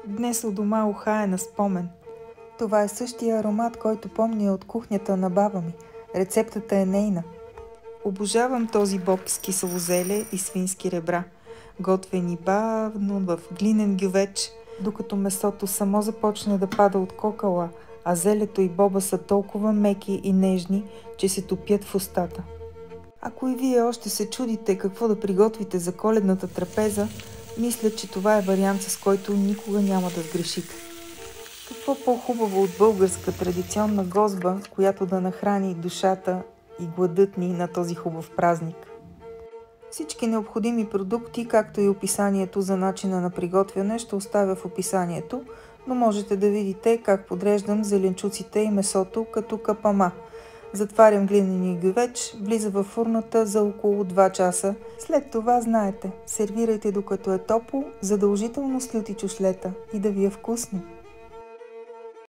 Днес у дома уха е на спомен. Това е същия аромат, който помня от кухнята на баба ми. Рецептата е нейна. Обожавам този боб с кисело зеле и свински ребра, готвени бавно в глинен гювеч, докато месото само започне да пада от кокала, а зелето и боба са толкова меки и нежни, че се топят в устата. Ако и вие още се чудите какво да приготвите за коледната трапеза, мисля, че това е вариант, с който никога няма да сгрешите. Какво по-хубаво от българска традиционна гозба, която да нахрани душата и гладът ни на този хубав празник. Всички необходими продукти, както и описанието за начина на приготвяне, ще оставя в описанието, но можете да видите как подреждам зеленчуците и месото като капама. Затварям глинения гювеч, влиза във фурната за около 2 часа. След това, знаете, сервирайте докато е топло, задължително с люти чушлета и да ви е вкусно.